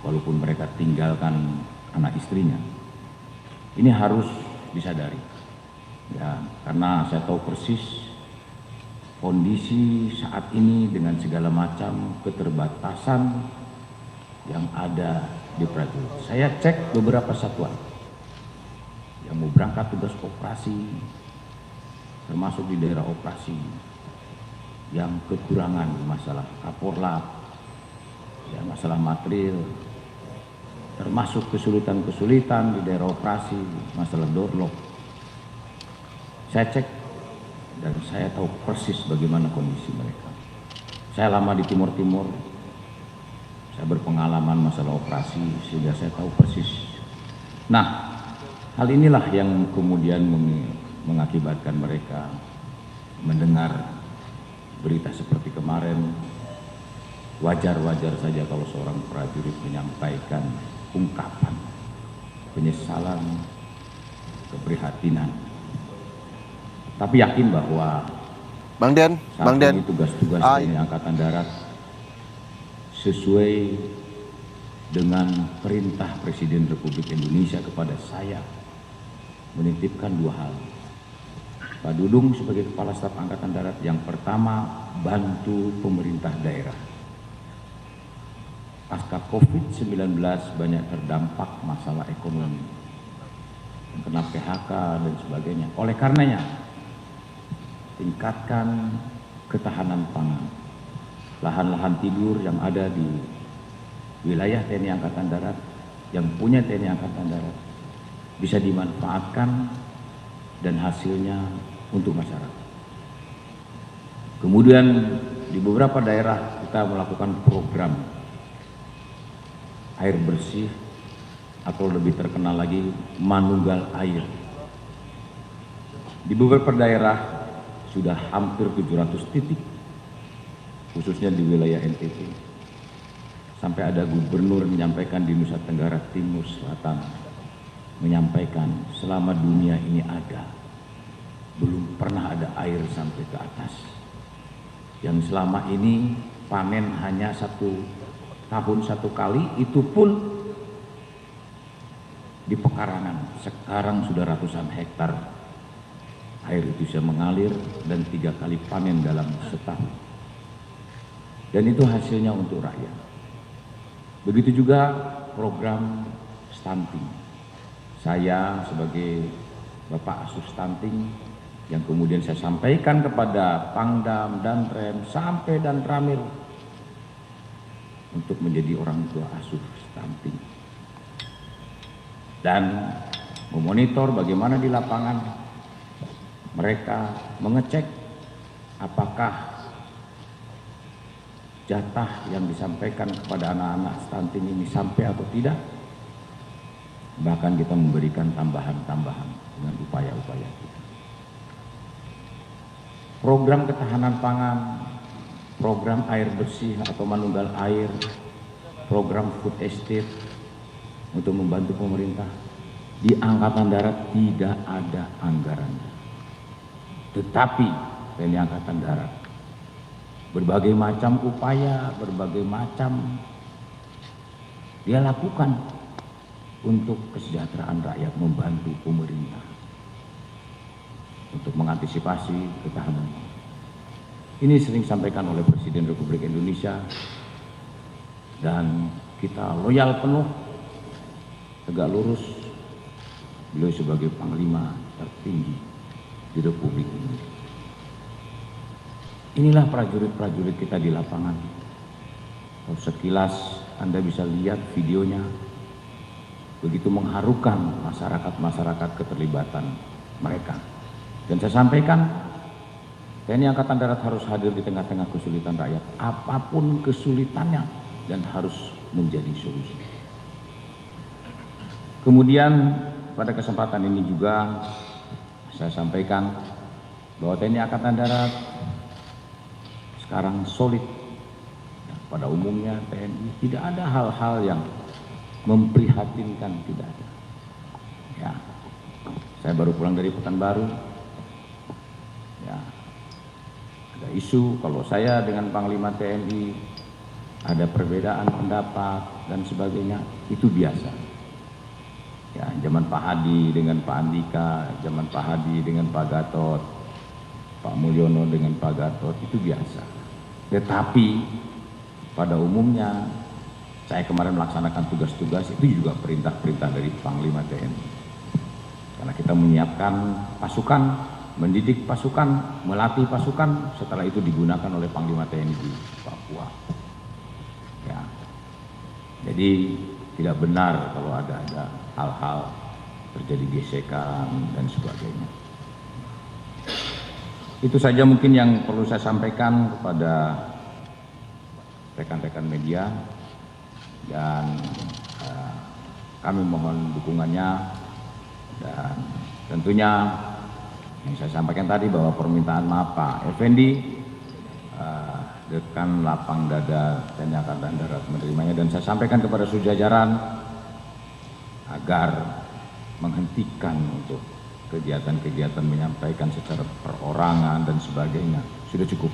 walaupun mereka tinggalkan anak istrinya. Ini harus disadari, ya, karena saya tahu persis kondisi saat ini dengan segala macam keterbatasan yang ada di prajurit. Saya cek beberapa satuan yang mau berangkat tugas operasi, termasuk di daerah operasi, yang kekurangan masalah kaporlat, ya, masalah material, termasuk kesulitan-kesulitan di daerah operasi, masalah doorlock. Saya cek dan saya tahu persis bagaimana kondisi mereka. Saya lama di Timur Timur, saya berpengalaman masalah operasi sehingga saya tahu persis. Nah, hal inilah yang kemudian mengakibatkan mereka mendengar berita seperti kemarin. Wajar-wajar saja kalau seorang prajurit menyampaikan ungkapan penyesalan, keprihatinan. Tapi yakin bahwa Bang Den, ini tugas-tugas TNI Angkatan Darat sesuai dengan perintah Presiden Republik Indonesia kepada saya menitipkan dua hal. Pak Dudung sebagai Kepala Staf Angkatan Darat, yang pertama bantu pemerintah daerah. Pasca COVID-19 banyak terdampak masalah ekonomi, yang kena PHK dan sebagainya. Oleh karenanya, tingkatkan ketahanan pangan. Lahan-lahan tidur yang ada di wilayah TNI Angkatan Darat, yang punya TNI Angkatan Darat, bisa dimanfaatkan dan hasilnya untuk masyarakat. Kemudian di beberapa daerah kita melakukan program air bersih, atau lebih terkenal lagi manunggal air. Di beberapa daerah sudah hampir 700 titik, khususnya di wilayah NTT. Sampai ada gubernur menyampaikan di Nusa Tenggara Timur Selatan, menyampaikan selama dunia ini ada, belum pernah ada air sampai ke atas. Yang selama ini panen hanya tahun satu kali, itu pun di pekarangan. Sekarang sudah ratusan hektar air itu bisa mengalir dan 3 kali panen dalam setahun. Dan itu hasilnya untuk rakyat. Begitu juga program stunting. Saya sebagai Bapak Asuh Stunting, yang kemudian saya sampaikan kepada Pangdam, Danrem, sampai dan Ramil untuk menjadi orang tua asuh stunting dan memonitor bagaimana di lapangan mereka mengecek apakah jatah yang disampaikan kepada anak-anak stunting ini sampai atau tidak. Bahkan kita memberikan tambahan-tambahan dengan upaya-upaya kita. Program ketahanan pangan, program air bersih atau manunggal air, program food estate untuk membantu pemerintah. Di Angkatan Darat tidak ada anggarannya. Tetapi TNI Angkatan Darat berbagai macam upaya, berbagai macam dia lakukan untuk kesejahteraan rakyat, membantu pemerintah untuk mengantisipasi ketahanan. Ini sering disampaikan oleh Presiden Republik Indonesia dan kita loyal penuh, tegak lurus. Beliau sebagai Panglima tertinggi di Republik ini. Inilah prajurit-prajurit kita di lapangan. Kalau sekilas Anda bisa lihat videonya, begitu mengharukan masyarakat keterlibatan mereka. Dan saya sampaikan, TNI Angkatan Darat harus hadir di tengah-tengah kesulitan rakyat, apapun kesulitannya, dan harus menjadi solusi. Kemudian pada kesempatan ini juga saya sampaikan bahwa TNI Angkatan Darat sekarang solid. Pada umumnya TNI tidak ada hal-hal yang memprihatinkan, tidak ada. Ya, saya baru pulang dari Pekanbaru. Ya, ada isu kalau saya dengan Panglima TNI ada perbedaan pendapat dan sebagainya, itu biasa. Ya, zaman Pak Hadi dengan Pak Andika, zaman Pak Hadi dengan Pak Gatot, Pak Mulyono dengan Pak Gatot, itu biasa. Tetapi pada umumnya saya kemarin melaksanakan tugas-tugas itu juga perintah-perintah dari Panglima TNI. Karena kita menyiapkan pasukan, mendidik pasukan, melatih pasukan, setelah itu digunakan oleh Panglima TNI di Papua. Ya. Jadi tidak benar kalau ada hal-hal terjadi gesekan dan sebagainya. Itu saja mungkin yang perlu saya sampaikan kepada rekan-rekan media, dan kami mohon dukungannya, dan tentunya yang saya sampaikan tadi bahwa permintaan maaf Pak Effendi, dekan lapang dada TNI Angkatan Darat menerimanya, dan saya sampaikan kepada sejajaran agar menghentikan untuk kegiatan-kegiatan menyampaikan secara perorangan dan sebagainya. Sudah cukup.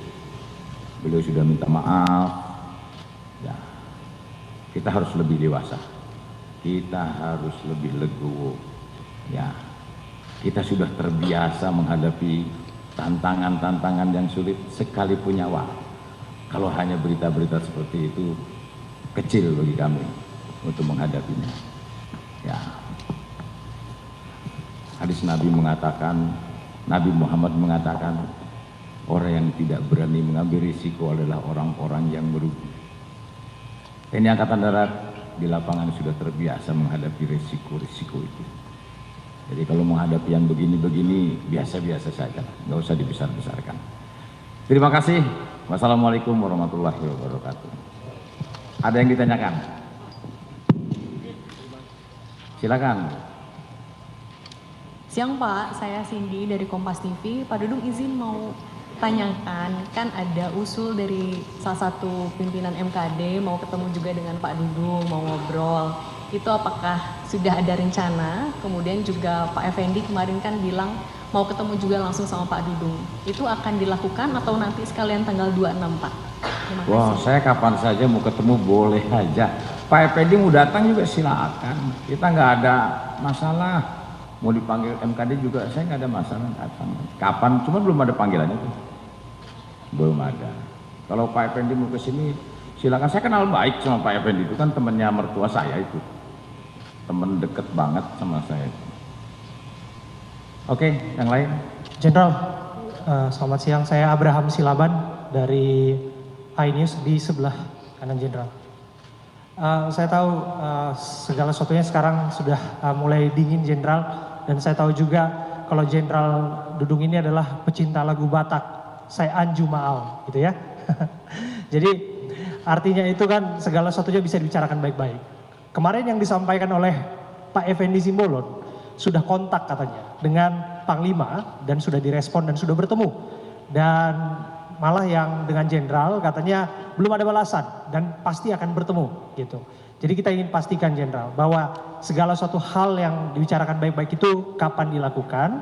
Beliau sudah minta maaf. Ya, kita harus lebih dewasa. Kita harus lebih legowo. Ya, kita sudah terbiasa menghadapi tantangan-tantangan yang sulit sekali punya waktu. Kalau hanya berita-berita seperti itu, kecil bagi kami untuk menghadapinya. Ya, hadis Nabi mengatakan, Nabi Muhammad mengatakan, orang yang tidak berani mengambil risiko adalah orang-orang yang merugi. TNI Angkatan Darat di lapangan sudah terbiasa menghadapi risiko-risiko itu. Jadi kalau menghadapi yang begini-begini, biasa-biasa saja, nggak usah dibesar-besarkan. Terima kasih. Wassalamualaikum warahmatullahi wabarakatuh. Ada yang ditanyakan? Silakan. Siang Pak, saya Cindy dari Kompas TV. Pak Dudung izin mau tanyakan, kan ada usul dari salah satu pimpinan MKD mau ketemu juga dengan Pak Dudung, mau ngobrol. Itu apakah sudah ada rencana? Kemudian juga Pak Effendi kemarin kan bilang mau ketemu juga langsung sama Pak Dudung. Itu akan dilakukan atau nanti sekalian tanggal 26 Pak? Terima kasih. Wah, saya kapan saja mau ketemu boleh aja. Pak Effendi mau datang juga silakan. Kita nggak ada masalah. Mau dipanggil MKD juga saya nggak ada masalah datang. Kapan? Cuma belum ada panggilannya tuh. Belum ada. Kalau Pak Effendi mau ke sini silakan. Saya kenal baik sama Pak Effendi, itu kan temannya mertua saya itu. Temen deket banget sama saya. Oke, yang lain. Jenderal, selamat siang. Saya Abraham Silaban dari iNews di sebelah kanan Jenderal. Saya tahu segala sesuatunya sekarang sudah mulai dingin Jenderal, dan saya tahu juga kalau Jenderal Dudung ini adalah pecinta lagu Batak, saya Anju Maal, gitu ya. Jadi artinya itu kan segala sesuatunya bisa dibicarakan baik-baik. Kemarin yang disampaikan oleh Pak Effendi Simbolon sudah kontak katanya dengan Panglima dan sudah direspon dan sudah bertemu, dan malah yang dengan Jenderal katanya belum ada balasan dan pasti akan bertemu gitu. Jadi kita ingin pastikan Jenderal bahwa segala suatu hal yang dibicarakan baik-baik itu kapan dilakukan,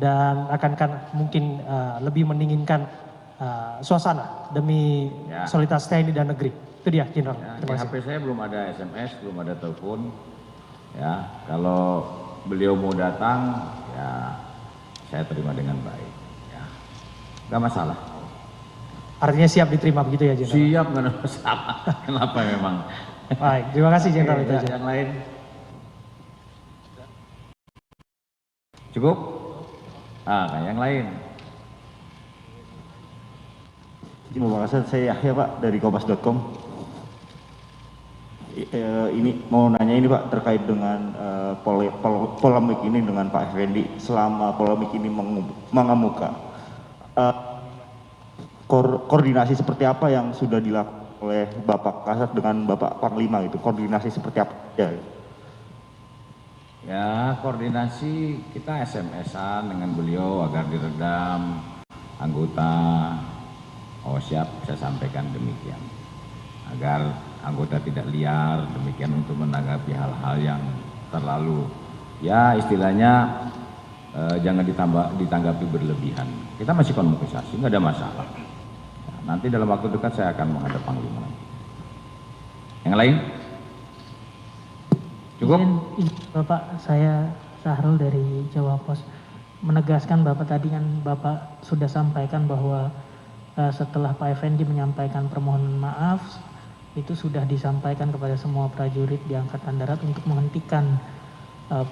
dan akankah mungkin lebih mendinginkan suasana demi soliditas TNI dan negeri. Itu dia Jenderal. Ya, terima kasih. di HP saya belum ada SMS, belum ada telepon. Ya, kalau beliau mau datang, ya saya terima dengan baik. Ya, nggak masalah. Artinya siap diterima begitu ya Jenderal? Siap, nggak ada masalah. Kenapa memang? Baik, terima kasih Jenderal. Oke, itu aja. yang lain? Cukup? Yang lain? Terima kasih, saya Yahya Pak dari kompas.com. Ini mau nanya ini Pak terkait dengan polemik ini dengan Pak Effendi. Selama polemik ini mengemuka, koordinasi seperti apa yang sudah dilakukan oleh Bapak Kasat dengan Bapak Panglima itu? Koordinasi seperti apa? Ya, koordinasi kita SMS-an dengan beliau agar diredam anggota. Oh siap, saya sampaikan demikian. Agar anggota tidak liar, demikian untuk menanggapi hal-hal yang terlalu, ya istilahnya jangan ditanggapi berlebihan. Kita masih komunikasi, nggak ada masalah. Nah, nanti dalam waktu dekat saya akan menghadap Panglima. Yang lain? Cukup? Izin, Bapak, saya Sahrul dari Jawa Pos. Menegaskan Bapak tadi kan Bapak sudah sampaikan bahwa setelah Pak Effendi menyampaikan permohonan maaf, itu sudah disampaikan kepada semua prajurit di Angkatan Darat untuk menghentikan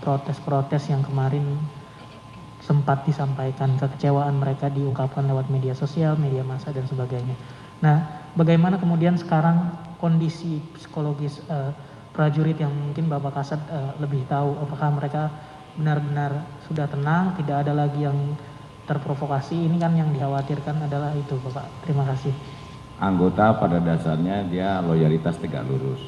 protes-protes yang kemarin sempat disampaikan, kekecewaan mereka diungkapkan lewat media sosial, media massa dan sebagainya. Nah, bagaimana kemudian sekarang kondisi psikologis prajurit yang mungkin Bapak Kasat lebih tahu, apakah mereka benar-benar sudah tenang, tidak ada lagi yang terprovokasi? Ini kan yang dikhawatirkan adalah itu, Bapak. Terima kasih. Anggota pada dasarnya dia loyalitas tegak lurus.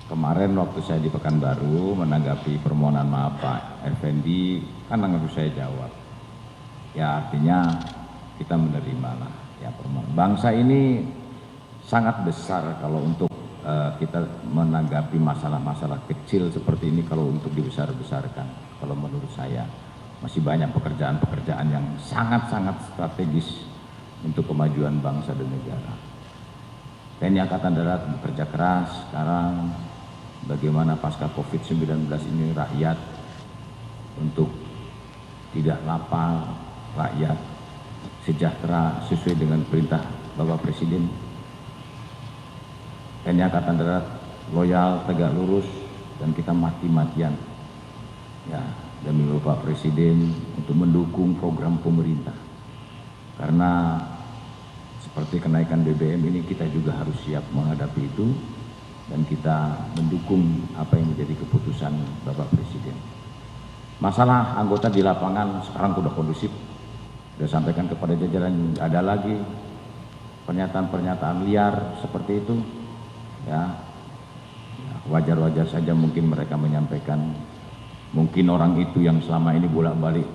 Kemarin waktu saya di Pekanbaru menanggapi permohonan maaf Pak Effendi, kan harus saya jawab. Ya artinya kita menerima lah ya permohonan. Bangsa ini sangat besar kalau untuk kita menanggapi masalah-masalah kecil seperti ini kalau untuk dibesar-besarkan. Kalau menurut saya masih banyak pekerjaan-pekerjaan yang sangat-sangat strategis untuk kemajuan bangsa dan negara. TNI Angkatan Darat bekerja keras sekarang bagaimana pasca COVID-19 ini rakyat untuk tidak lapar, rakyat sejahtera sesuai dengan perintah Bapak Presiden. TNI Angkatan Darat loyal, tegak lurus, dan kita mati-matian ya demi Bapak Presiden untuk mendukung program pemerintah. Karena seperti kenaikan BBM ini kita juga harus siap menghadapi itu dan kita mendukung apa yang menjadi keputusan Bapak Presiden. Masalah anggota di lapangan sekarang sudah kondusif. Sudah sampaikan kepada jajaran, ada lagi pernyataan-pernyataan liar seperti itu. Ya, wajar-wajar saja mungkin mereka menyampaikan. Mungkin orang itu yang selama ini bolak-balik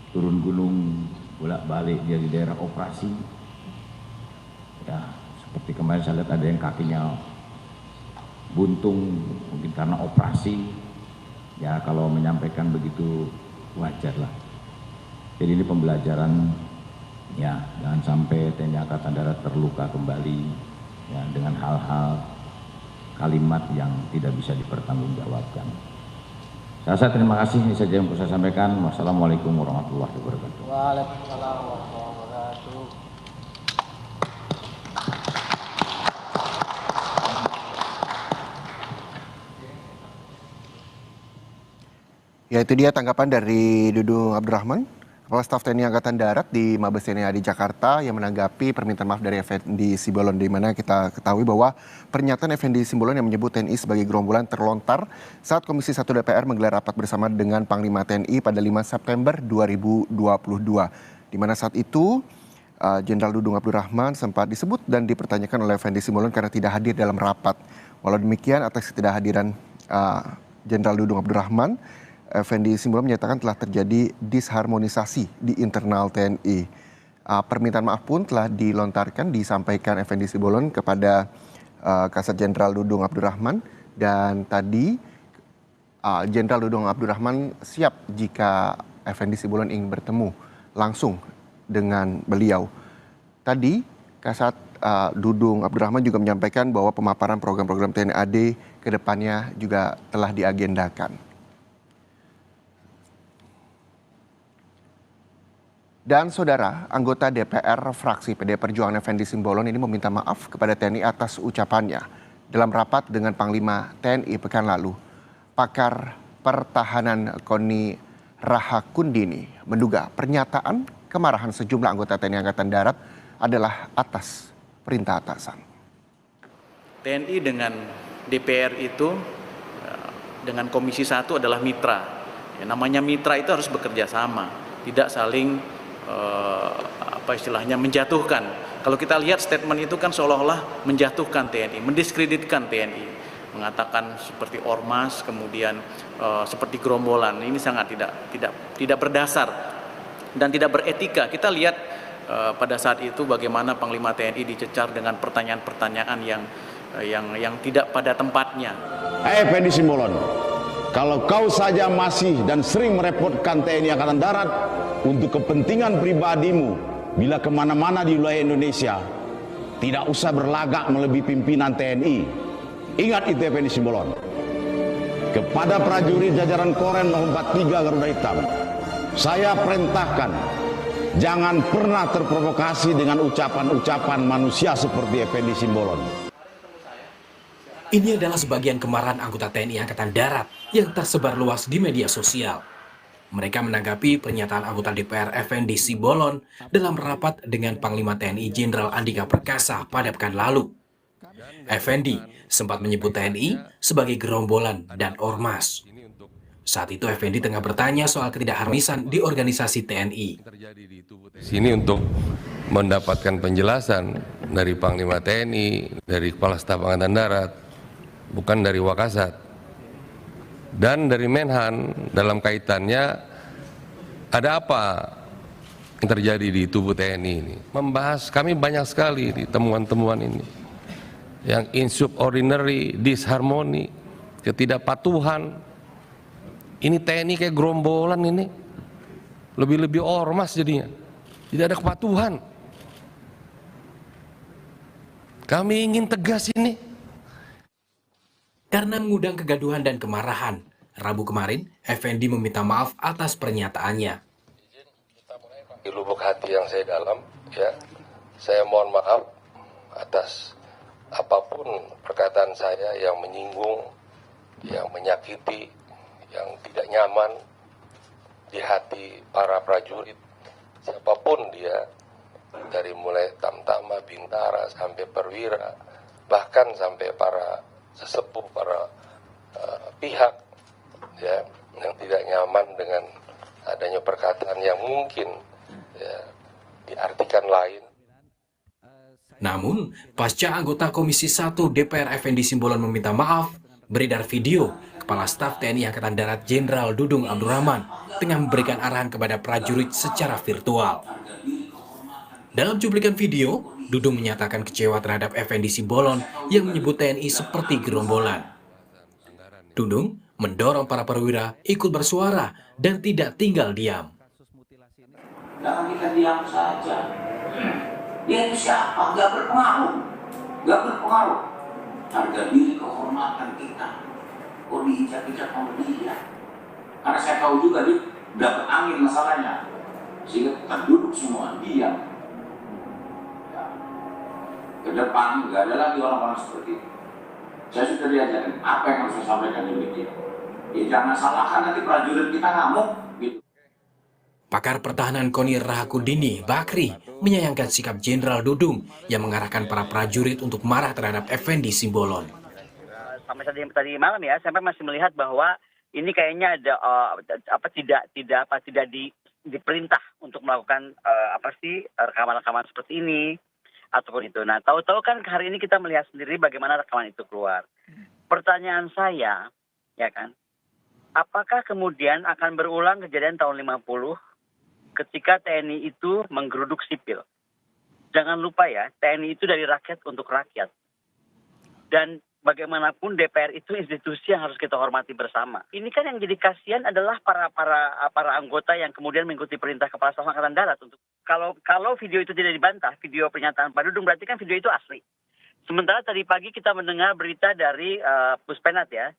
turun gunung, bolak-balik dari daerah operasi. Ya, seperti kemarin saya lihat ada yang kakinya buntung, mungkin karena operasi. Ya, kalau menyampaikan begitu wajar lah. Jadi ini pembelajaran, ya, jangan sampai TNI Angkatan Darat terluka kembali ya, dengan hal-hal kalimat yang tidak bisa dipertanggungjawabkan. Saya terima kasih, ini saja yang bisa saya sampaikan. Wassalamualaikum warahmatullahi wabarakatuh. Waalaikumsalam warahmatullahi wabarakatuh. Ya, itu dia tanggapan dari Dudung Abdurrahman, Kepala Staf TNI Angkatan Darat di Mabes TNI AD Jakarta, yang menanggapi permintaan maaf dari Effendi Simbolon, di mana kita ketahui bahwa pernyataan Effendi Simbolon yang menyebut TNI sebagai gerombolan terlontar saat Komisi 1 DPR menggelar rapat bersama dengan Panglima TNI pada 5 September 2022. Di mana saat itu Jenderal Dudung Abdurrahman sempat disebut dan dipertanyakan oleh Effendi Simbolon karena tidak hadir dalam rapat. Walau demikian, atas ketidakhadiran Jenderal Dudung Abdurrahman, Effendi Simbolon menyatakan telah terjadi disharmonisasi di internal TNI. Permintaan maaf pun telah dilontarkan, disampaikan Effendi Simbolon kepada Kasat Jenderal Dudung Abdurrahman, dan tadi Jenderal Dudung Abdurrahman siap jika Effendi Simbolon ingin bertemu langsung dengan beliau. Tadi Kasat Dudung Abdurrahman juga menyampaikan bahwa pemaparan program-program TNI AD ke depannya juga telah diagendakan. Dan saudara, anggota DPR fraksi PD Perjuangan Effendi Simbolon ini meminta maaf kepada TNI atas ucapannya dalam rapat dengan Panglima TNI pekan lalu. Pakar Pertahanan Koni Rahakundini menduga pernyataan kemarahan sejumlah anggota TNI Angkatan Darat adalah atas perintah atasan. TNI dengan DPR itu dengan Komisi 1 adalah mitra. Ya, namanya mitra itu harus bekerja sama, tidak saling menjatuhkan. Kalau kita lihat statement itu kan seolah-olah menjatuhkan TNI, mendiskreditkan TNI, mengatakan seperti ormas, kemudian seperti gerombolan. Ini sangat tidak berdasar dan tidak beretika. Kita lihat pada saat itu bagaimana Panglima TNI dicecar dengan pertanyaan-pertanyaan yang tidak pada tempatnya. Effendi Simbolon, kalau kau saja masih dan sering merepotkan TNI Angkatan Darat untuk kepentingan pribadimu bila kemana-mana di wilayah Indonesia, tidak usah berlagak melebihi pimpinan TNI. Ingat itu Effendi Simbolon. Kepada prajurit jajaran Korem 043 Garuda Hitam, saya perintahkan jangan pernah terprovokasi dengan ucapan-ucapan manusia seperti Effendi Simbolon. Ini adalah sebagian kemarahan anggota TNI Angkatan Darat yang tersebar luas di media sosial. Mereka menanggapi pernyataan anggota DPR Effendi Simbolon dalam rapat dengan Panglima TNI Jenderal Andika Perkasa pada pekan lalu. Effendi sempat menyebut TNI sebagai gerombolan dan ormas. Saat itu Effendi tengah bertanya soal ketidakharmonisan di organisasi TNI. Sini untuk mendapatkan penjelasan dari Panglima TNI, dari Kepala Staf Angkatan Darat, bukan dari Wakasat. Dan dari Menhan dalam kaitannya ada apa yang terjadi di tubuh TNI ini. Membahas kami banyak sekali di temuan-temuan ini. Yang insubordinary, disharmoni, ketidakpatuhan. Ini TNI kayak gerombolan ini. Lebih-lebih ormas jadinya. Tidak ada kepatuhan. Kami ingin tegas ini. Karena mengundang kegaduhan dan kemarahan, Rabu kemarin, Effendi meminta maaf atas pernyataannya. Di lubuk hati yang saya dalam, ya, saya mohon maaf atas apapun perkataan saya yang menyinggung, yang menyakiti, yang tidak nyaman di hati para prajurit, siapapun dia, dari mulai Tamtama, Bintara, sampai Perwira, bahkan sampai para sesepuh, para pihak ya, yang tidak nyaman dengan adanya perkataan yang mungkin ya, diartikan lain. Namun, pasca anggota Komisi 1 DPR Effendi Simbolon meminta maaf, beredar video Kepala Staf TNI Angkatan Darat Jenderal Dudung Abdurrahman tengah memberikan arahan kepada prajurit secara virtual. Dalam cuplikan video, Dudung menyatakan kecewa terhadap Effendi Simbolon yang menyebut TNI seperti gerombolan. Dudung mendorong para perwira ikut bersuara dan tidak tinggal diam. Jangan kita diam saja. Dia itu siapa? Gak berpengaruh. Gak berpengaruh. Harga diri kehormatan kita. Oh, diinjak-injak sama dia. Karena saya tahu juga dia dapat angin masalahnya. Sehingga kita duduk semua diam. Ya. Ke depan gak ada lagi orang-orang seperti itu. Saya sudah diajarin apa yang harus saya sampaikan di media. Ya jangan salahkan nanti prajurit kita ngamuk. Gitu. Pakar Pertahanan KONI Rahakundini Bakri menyayangkan sikap Jenderal Dudung yang mengarahkan para prajurit untuk marah terhadap Effendi Simbolon. Sampai tadi malam ya, sampai masih melihat bahwa ini kayaknya ada tidak diperintah untuk melakukan rekaman-rekaman seperti ini ataupun itu. Nah, tahu-tahu kan hari ini kita melihat sendiri bagaimana rekaman itu keluar. Pertanyaan saya, ya kan, apakah kemudian akan berulang kejadian tahun 50 ketika TNI itu menggeruduk sipil? Jangan lupa ya, TNI itu dari rakyat untuk rakyat. Dan bagaimanapun DPR itu institusi yang harus kita hormati bersama. Ini kan yang jadi kasihan adalah para anggota yang kemudian mengikuti perintah Kepala Staf Angkatan Darat untuk kalau video itu tidak dibantah, video pernyataan Pak Dudung, berarti kan video itu asli. Sementara tadi pagi kita mendengar berita dari Puspenat ya,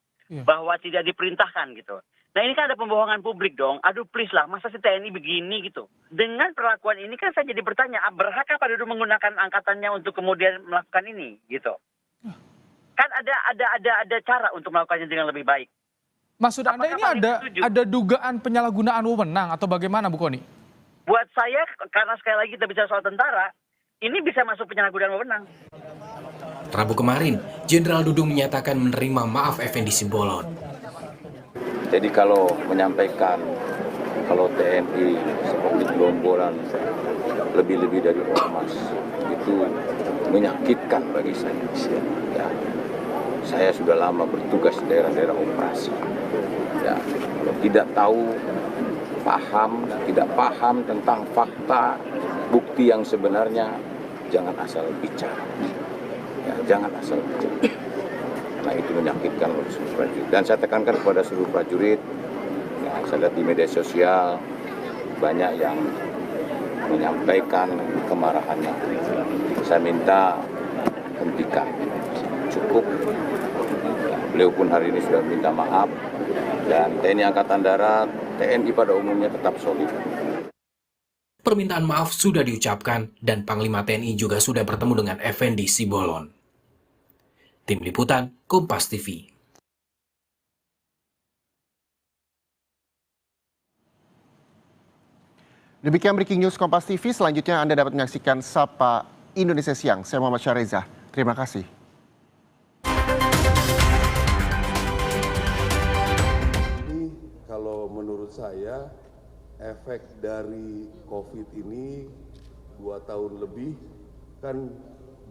bahwa tidak diperintahkan gitu. Nah ini kan ada pembohongan publik dong. Aduh please lah, masa si TNI begini gitu. Dengan perlakuan ini kan saya jadi bertanya, berhakkah Pak Dudung menggunakan angkatannya untuk kemudian melakukan ini gitu? Kan ada cara untuk melakukannya dengan lebih baik. Maksud Anda ini ada dugaan penyalahgunaan wewenang atau bagaimana Bu Koni? Buat saya, karena sekali lagi kita bicara soal tentara, ini bisa masuk penyalahgunaan wewenang. Rabu kemarin, Jenderal Dudung menyatakan menerima maaf Effendi Simbolon. Jadi kalau menyampaikan kalau TNI seperti gerombolan lebih-lebih dari ormas itu menyakitkan bagi saya. Ya. Saya sudah lama bertugas di daerah-daerah operasi. Ya, kalau tidak tahu, tidak paham tentang fakta, bukti yang sebenarnya, jangan asal bicara. Ya, jangan asal bicara. Nah itu menyakitkan oleh seluruh prajurit. Dan saya tekankan kepada seluruh prajurit, ya, saya lihat di media sosial banyak yang menyampaikan kemarahannya. Saya minta hentikan, cukup Beliau pun hari ini sudah minta maaf, dan TNI Angkatan Darat, TNI pada umumnya tetap solid. Permintaan maaf sudah diucapkan dan Panglima TNI juga sudah bertemu dengan Effendi Simbolon. Tim Liputan, Kompas TV. Demikian breaking news Kompas TV. Selanjutnya Anda dapat menyaksikan Sapa Indonesia Siang. Saya Muhammad Syareza. Terima kasih. Ini kalau menurut saya efek dari COVID ini 2 tahun lebih kan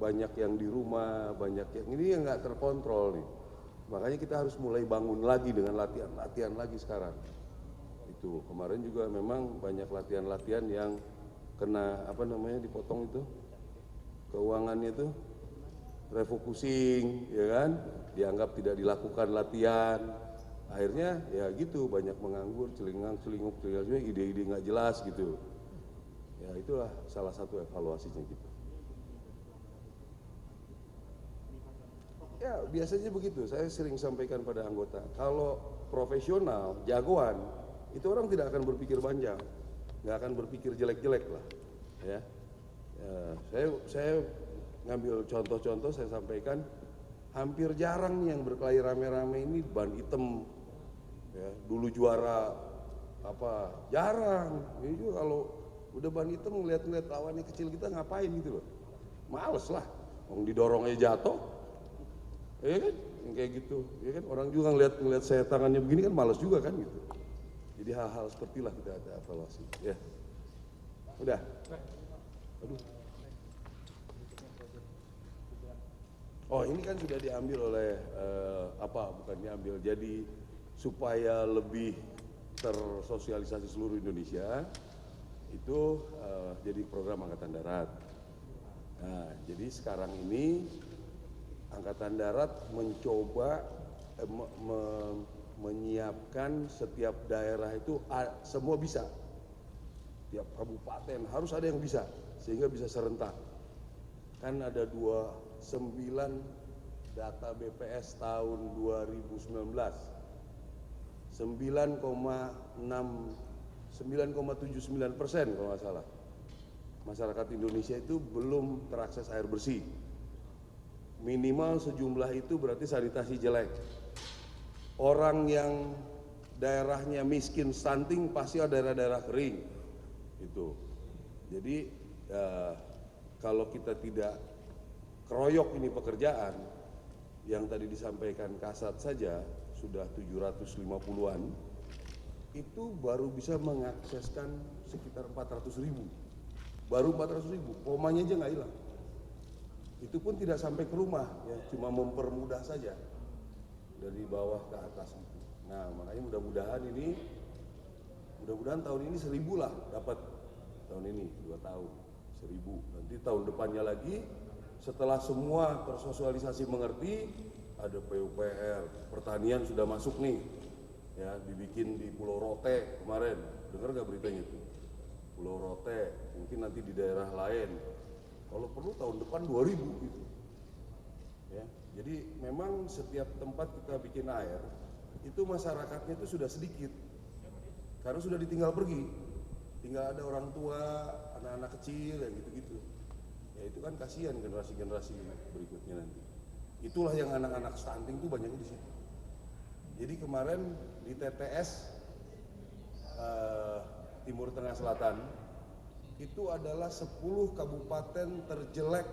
banyak yang di rumah, banyak yang ini yang nggak terkontrol nih. Makanya kita harus mulai bangun lagi dengan latihan lagi sekarang. Itu kemarin juga memang banyak latihan yang kena dipotong itu keuangannya itu refocusing, ya kan, dianggap tidak dilakukan latihan. Akhirnya ya gitu, banyak menganggur, celinguk, ide-ide nggak jelas gitu. Ya itulah salah satu evaluasinya gitu. Ya biasanya begitu, saya sering sampaikan pada anggota, kalau profesional, jagoan, itu orang tidak akan berpikir panjang, nggak akan berpikir jelek-jelek lah. Ya, saya ngambil contoh-contoh, saya sampaikan, hampir jarang nih yang berkelahi rame-rame ini ban hitam. Ya, dulu juara jarang. Ini juga kalau udah ban hitam ngeliat lawannya kecil kita ngapain gitu loh. Males lah, didorong aja jatuh. Ya kan, yang kayak gitu. Ya kan, orang juga ngeliat saya tangannya begini kan males juga kan gitu. Jadi hal-hal seperti itulah kita ada evaluasi. Ya, udah. Aduh. Oh ini kan sudah diambil oleh bukan diambil, jadi supaya lebih tersosialisasi seluruh Indonesia itu jadi program Angkatan Darat. Nah jadi sekarang ini Angkatan Darat mencoba menyiapkan setiap daerah itu semua bisa, tiap kabupaten harus ada yang bisa sehingga bisa serentak. Kan ada 29 data BPS tahun 2019, 9,79% kalau nggak salah. Masyarakat Indonesia itu belum terakses air bersih. Minimal sejumlah itu berarti sanitasi jelek. Orang yang daerahnya miskin stunting pasti ada daerah-daerah kering. Itu. Jadi kalau kita tidak keroyok ini pekerjaan, yang tadi disampaikan Kasat saja sudah 750-an, itu baru bisa mengakseskan sekitar 400.000. Baru 400.000, pomanya aja nggak hilang. Itu pun tidak sampai ke rumah, ya, cuma mempermudah saja dari bawah ke atas. Nah, makanya mudah-mudahan tahun ini 1.000 lah dapat, tahun ini 2 tahun 1.000. Nanti tahun depannya lagi, setelah semua tersosialisasi mengerti, ada PUPR, pertanian sudah masuk nih, ya dibikin di Pulau Rote kemarin, dengar nggak beritanya itu? Pulau Rote, mungkin nanti di daerah lain. Kalau perlu tahun depan 2.000 gitu. Ya, jadi memang setiap tempat kita bikin air, itu masyarakatnya itu sudah sedikit, karena sudah ditinggal pergi, tinggal ada orang tua, anak-anak kecil, ya gitu-gitu. Ya itu kan kasihan generasi-generasi berikutnya nanti. Itulah yang anak-anak stunting itu banyaknya di situ. Jadi kemarin di TTS Timur Tengah Selatan itu adalah 10 kabupaten terjelek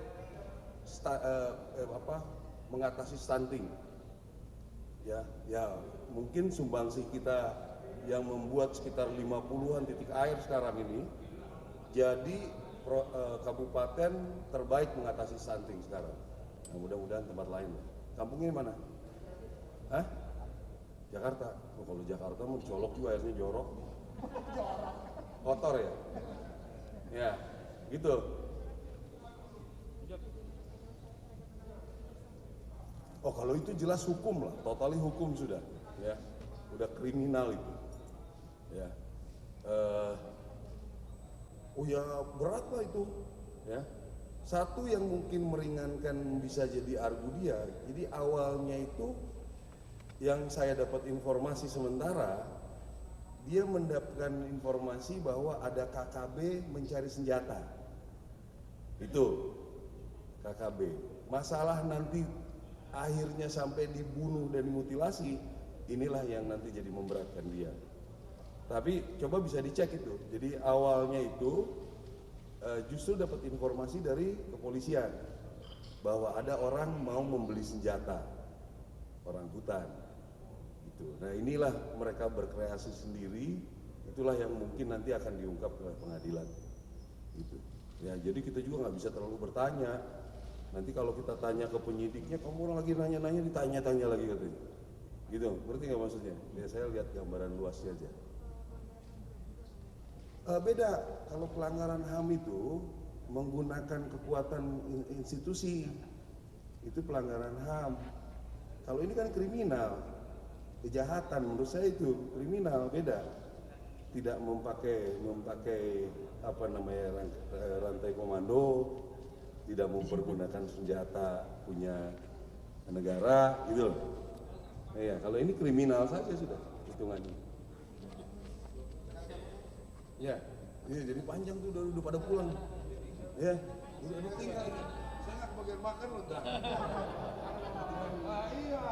mengatasi stunting. Ya mungkin sumbangsih kita yang membuat sekitar 50-an titik air sekarang ini jadi kabupaten terbaik mengatasi stunting sekarang. Nah, mudah-mudahan tempat lain. Kampungnya mana? Hah? Jakarta. Oh, kalau Jakarta mau colok juga airnya jorok. Kotor ya? Ya, gitu. Oh, kalau itu jelas hukum lah, totali hukum sudah, ya, udah kriminal itu, ya. Oh ya berat lah itu, ya. Satu yang mungkin meringankan bisa jadi argu dia. Jadi awalnya itu yang saya dapat informasi sementara, dia mendapatkan informasi bahwa ada KKB mencari senjata. Itu KKB. Masalah nanti akhirnya sampai dibunuh dan dimutilasi, inilah yang nanti jadi memberatkan dia. Tapi coba bisa dicek itu. Jadi awalnya itu justru dapat informasi dari kepolisian bahwa ada orang mau membeli senjata, orang hutan. Gitu. Nah inilah mereka berkreasi sendiri, itulah yang mungkin nanti akan diungkap oleh pengadilan. Gitu. Ya jadi kita juga nggak bisa terlalu bertanya. Nanti kalau kita tanya ke penyidiknya, kamu orang lagi nanya-nanya, ditanya-tanya lagi katanya. Gitu, berarti nggak maksudnya? Ya saya lihat gambaran luasnya aja. Beda, kalau pelanggaran HAM itu menggunakan kekuatan institusi, itu pelanggaran HAM. Kalau ini kan kriminal, kejahatan, menurut saya itu kriminal, beda. Tidak memakai apa namanya rantai komando, tidak mempergunakan senjata punya negara, gitu loh. Ya, kalau ini kriminal saja sudah hitungannya. Ya, jadi panjang tuh udah pada pulang. Ya, udah tinggal. Saya nggak kebagian makan loh. Iya.